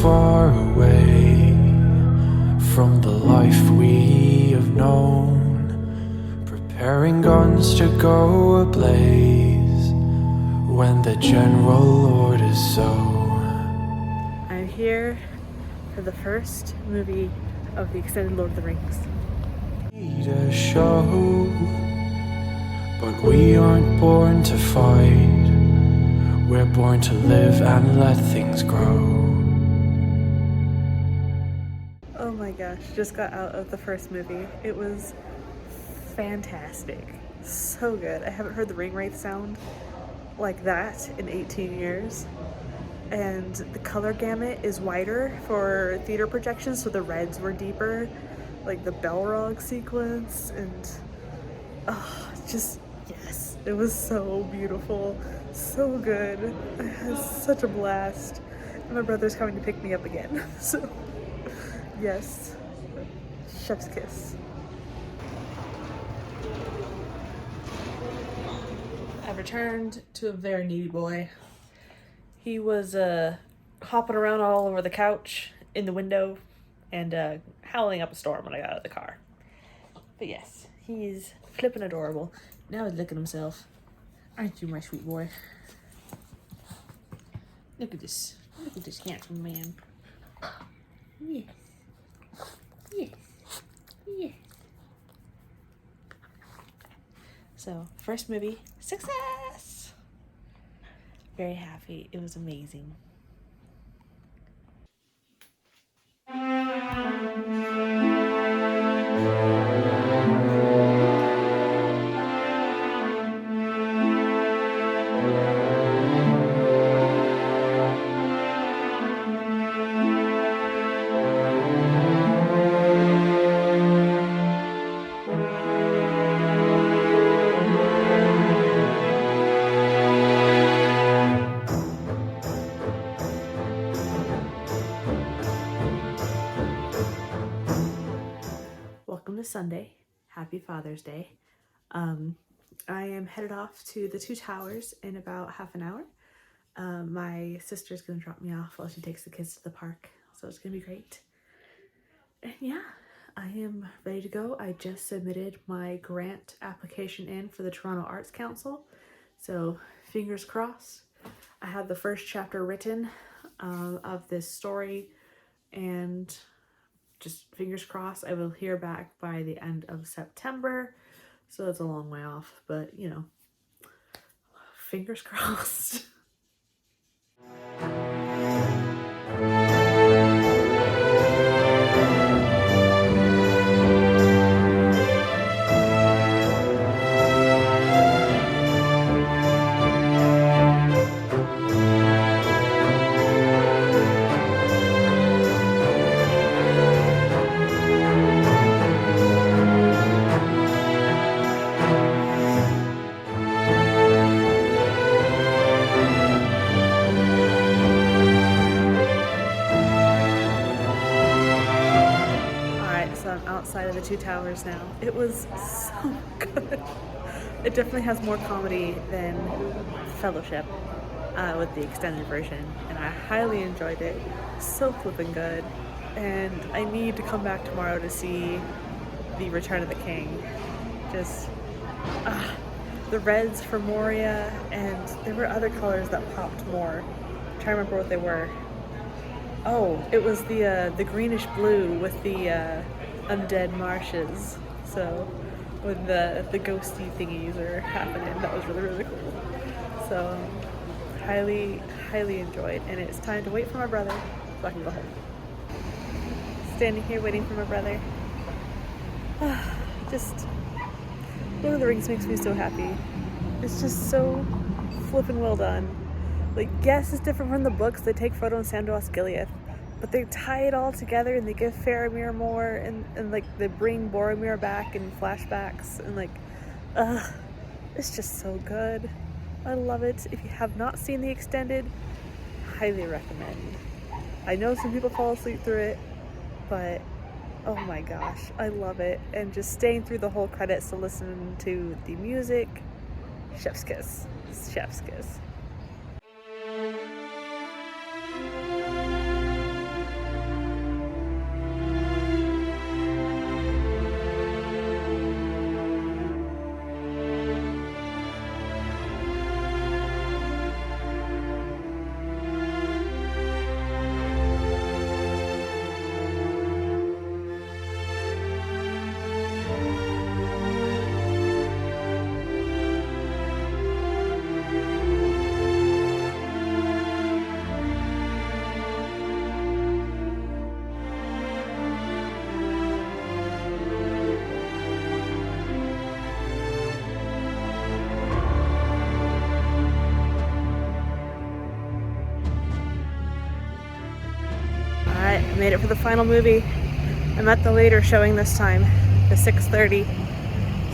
far away from the life we have known, preparing guns to go ablaze when the general orders so. I'm here for the first movie of the extended Lord of the Rings. Need a show, but we aren't born to fight. We're born to live and let things grow. Oh my gosh, just got out of the first movie. It was fantastic. So good. I haven't heard the ring wraith sound like that in 18 years. And the color gamut is wider for theater projections, so the reds were deeper, like the Balrog sequence, and just yes, it was so beautiful, so good. I had such a blast. And my brother's coming to pick me up again, so yes, chef's kiss. I returned to a very needy boy. He was hopping around all over the couch, in the window, and howling up a storm when I got out of the car. But yes, he's flippin' adorable. Now he's licking himself. Aren't you my sweet boy? Look at this. Look at this handsome man. Yes. Yes. Yes. So, first movie, success! Very happy. It was amazing. Welcome to Sunday. Happy Father's Day. I am headed off to the Two Towers in about half an hour. My sister's gonna drop me off while she takes the kids to the park, so it's gonna be great. And yeah, I am ready to go. I just submitted my grant application in for the Toronto Arts Council, so fingers crossed. I have the first chapter written of this story, and just fingers crossed I will hear back by the end of September. So that's a long way off, but you know, fingers crossed. Outside of the Two Towers now. It was so good. It definitely has more comedy than Fellowship with the extended version, and I highly enjoyed it. So flippin' good. And I need to come back tomorrow to see the Return of the King. Just the reds for Moria, and there were other colors that popped more. I'm trying to remember what they were. Oh, it was the greenish blue with the undead marshes, so when the ghosty thingies are happening, that was really cool. So highly enjoyed, and it's time to wait for my brother so I can go home. Standing here waiting for my brother. Just Lord of the Rings makes me so happy. It's just so flippin' well done. Like, yes, it's different from the books. They take Frodo and Sam to Osgiliath, but they tie it all together, and they give Faramir more, and like they bring Boromir back in flashbacks, and like, it's just so good. I love it. If you have not seen the extended, highly recommend. I know some people fall asleep through it, but oh my gosh, I love it. And just staying through the whole credits to listen to the music, chef's kiss, chef's kiss. made it for the final movie. I'm at the later showing this time, the 6:30,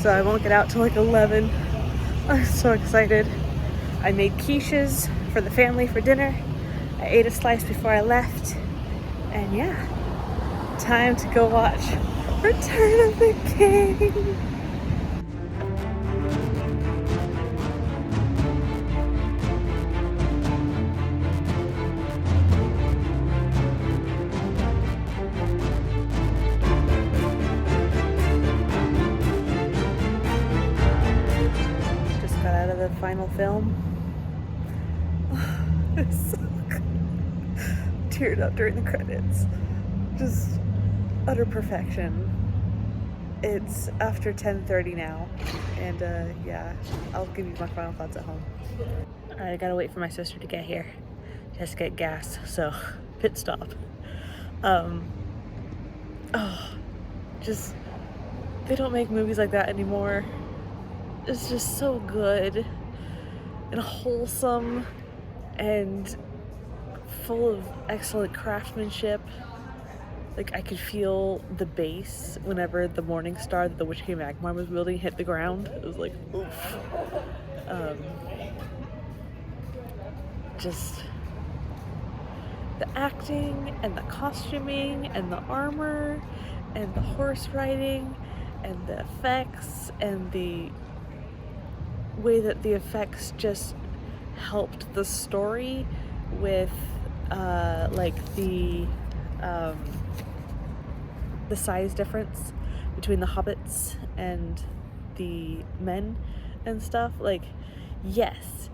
so I won't get out till like 11. I'm so excited. I made quiches for the family for dinner. I ate a slice before I left, and yeah, time to go watch Return of the King. Just got out of the final film. It's so good. Teared up during the credits. Just utter perfection. It's after 10:30 now, and yeah, I'll give you my final thoughts at home. Alright, I gotta wait for my sister to get here. She has to get gas, so pit stop. Oh, just, they don't make movies like that anymore. It's just so good and wholesome and full of excellent craftsmanship. Like, I could feel the bass whenever the Morning Star that the Witch King Magmar was building hit the ground. It was like, oof. Just the acting and the costuming and the armor and the horse riding and the effects and the way that the effects just helped the story with like the size difference between the hobbits and the men and stuff. Like, yes,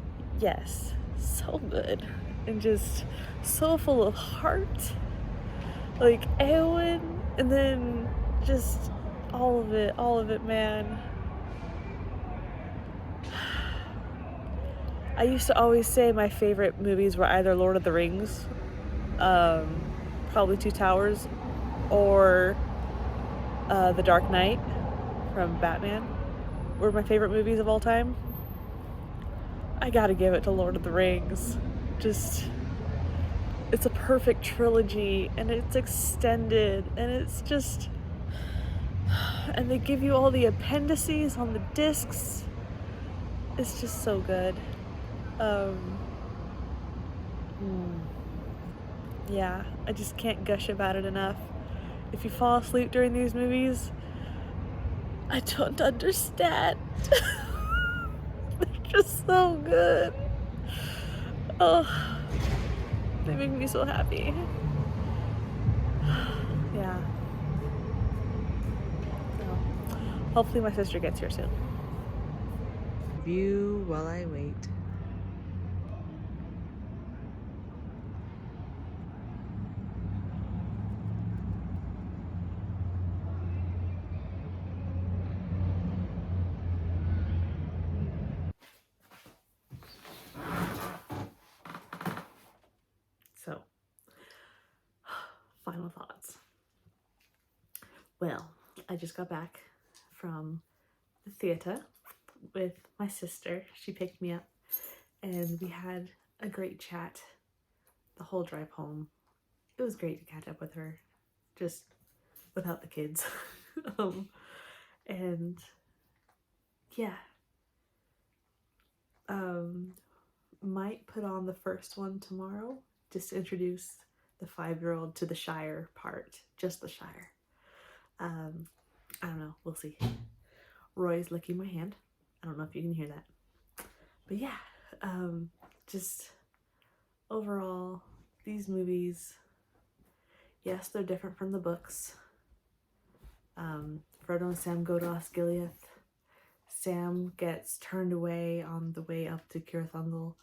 so good and just so full of heart. Like Eowyn, and then just all of it, man. I used to always say my favorite movies were either Lord of the Rings, probably Two Towers, or The Dark Knight from Batman were my favorite movies of all time. I gotta give it to Lord of the Rings. Just, it's a perfect trilogy, and it's extended, and it's just, and they give you all the appendices on the discs. It's just so good. Yeah, I just can't gush about it enough. If you fall asleep during these movies, I don't understand. They're just so good. Oh, they make me so happy. Yeah. So, hopefully my sister gets here soon. View while I wait. So, final thoughts. Well, I just got back from the theater with my sister. She picked me up, and we had a great chat the whole drive home. It was great to catch up with her, just without the kids. And yeah, might put on the first one tomorrow just to introduce the 5-year-old to the Shire part, just the Shire. I don't know, we'll see. Roy's licking my hand. I don't know if you can hear that, but yeah, just overall, these movies, yes, they're different from the books. Frodo and Sam go to Osgiliath. Sam gets turned away on the way up to Cir Thungol,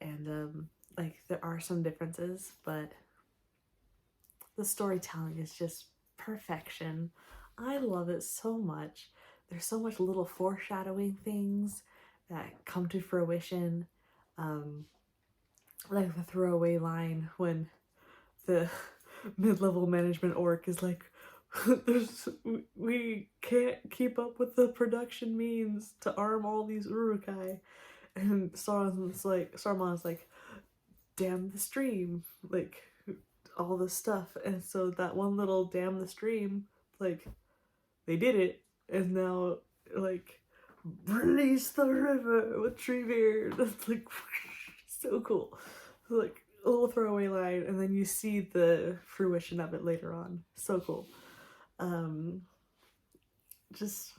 and like, there are some differences, but the storytelling is just perfection. I love it so much. There's so much little foreshadowing things that come to fruition, like the throwaway line when the mid-level management orc is like, we can't keep up with the production means to arm all these Uruk-hai, and Saruman's like, damn the stream, like, all this stuff. And so that one little dam the stream, like, they did it, and now, like, release the river with Treebeard. That's like so cool. Like a little throwaway line, and then you see the fruition of it later on. So cool. Just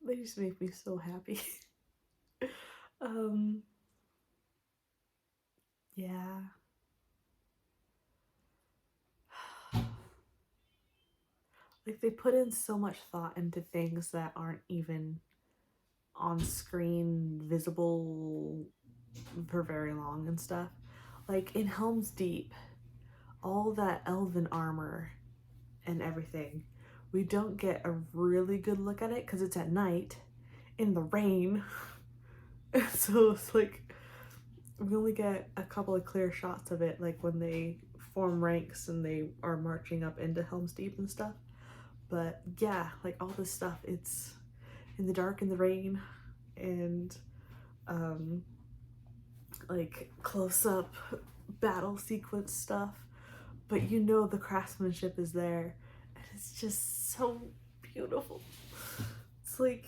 they just make me so happy. Yeah. Like, they put in so much thought into things that aren't even on screen visible for very long and stuff. Like in Helm's Deep, all that elven armor and everything, we don't get a really good look at it because it's at night in the rain. So it's like we only get a couple of clear shots of it, like when they form ranks and they are marching up into Helm's Deep and stuff. But yeah, like all this stuff, it's in the dark, in the rain, and like close up battle sequence stuff, but you know the craftsmanship is there, and it's just so beautiful. It's like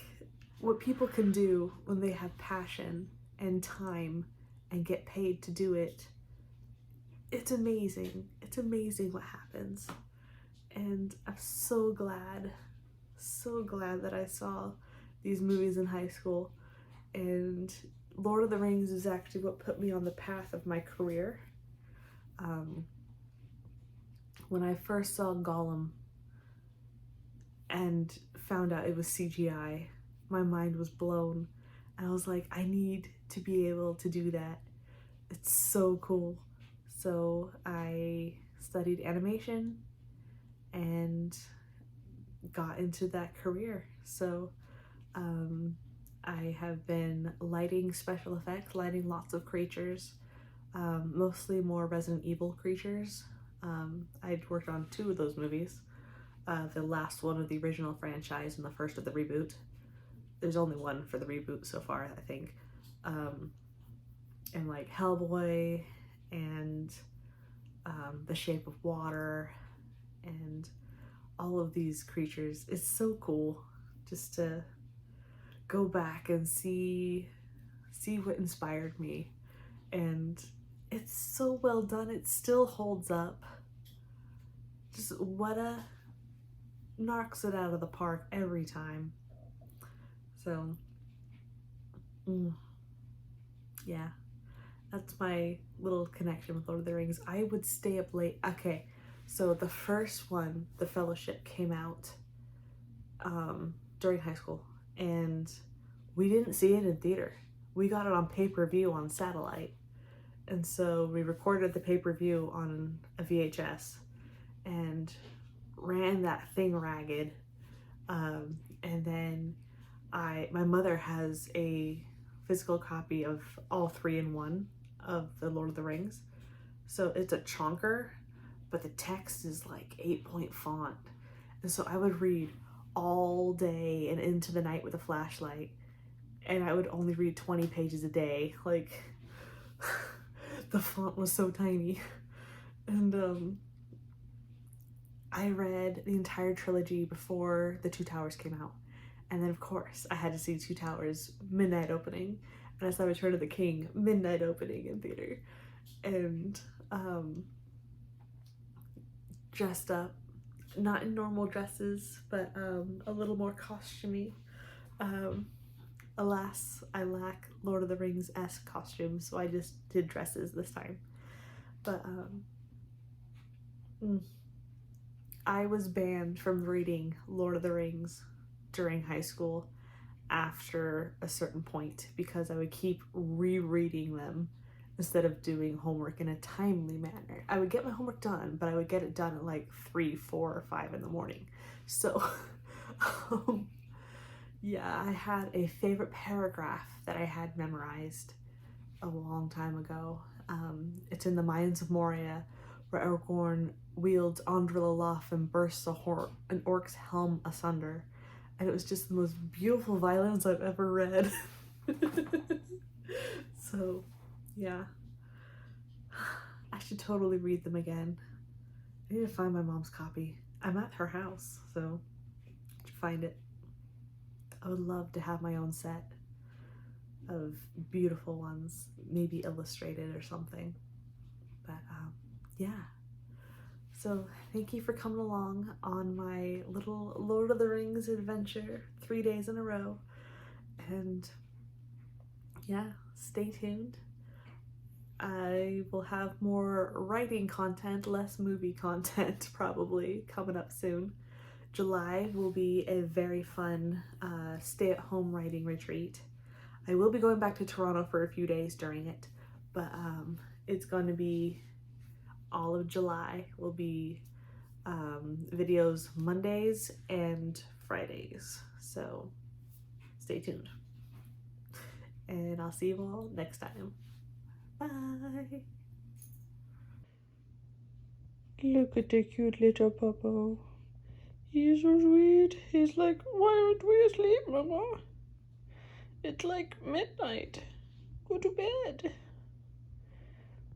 what people can do when they have passion and time and get paid to do it. It's amazing. It's amazing what happens. And I'm so glad that I saw these movies in high school. And Lord of the Rings is actually what put me on the path of my career. When I first saw Gollum and found out it was CGI, my mind was blown. And I was like, I need to be able to do that. It's so cool. So I studied animation and got into that career. So I have been lighting special effects, lighting lots of creatures, mostly more Resident Evil creatures. I'd worked on 2 of those movies. The last one of the original franchise and the first of the reboot. There's only one for the reboot so far, I think. And like Hellboy and The Shape of Water and all of these creatures. It's so cool just to go back and see what inspired me. And it's so well done. It still holds up. Just Weta knocks it out of the park every time. So yeah, that's my little connection with Lord of the Rings. I would stay up late. Okay, so the first one, The Fellowship, came out during high school, and we didn't see it in theater. We got it on pay-per-view on satellite. And so we recorded the pay-per-view on a VHS and ran that thing ragged. And then my mother has a physical copy of all 3-in-1 of the Lord of the Rings. So it's a chonker, but the text is like 8-point font. And so I would read all day and into the night with a flashlight. And I would only read 20 pages a day. Like, the font was so tiny. And I read the entire trilogy before The Two Towers came out. And then, of course, I had to see Two Towers midnight opening. And I saw Return of the King midnight opening in theater. And dressed up, not in normal dresses, but a little more costumey. Alas, I lack Lord of the Rings-esque costumes, so I just did dresses this time. But I was banned from reading Lord of the Rings during high school after a certain point because I would keep rereading them instead of doing homework in a timely manner. I would get my homework done, but I would get it done at like 3, 4, or 5 in the morning. So yeah, I had a favorite paragraph that I had memorized a long time ago. It's in the Mines of Moria, where Aragorn wields Andril aloft and bursts an orc's helm asunder. And it was just the most beautiful violence I've ever read. So Yeah. I should totally read them again. I need to find my mom's copy. I'm at her house, so I should find it. I would love to have my own set of beautiful ones, maybe illustrated or something. But yeah. So thank you for coming along on my little Lord of the Rings adventure 3 days in a row. And yeah, stay tuned. I will have more writing content, less movie content probably coming up soon. July will be a very fun stay-at-home writing retreat. I will be going back to Toronto for a few days during it, but it's going to be all of July. Will be videos Mondays and Fridays, so stay tuned. And I'll see you all next time. Bye! Look at the cute little puppo. He's so sweet. He's like, why aren't we asleep, Mama? It's like midnight. Go to bed.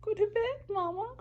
Go to bed, Mama.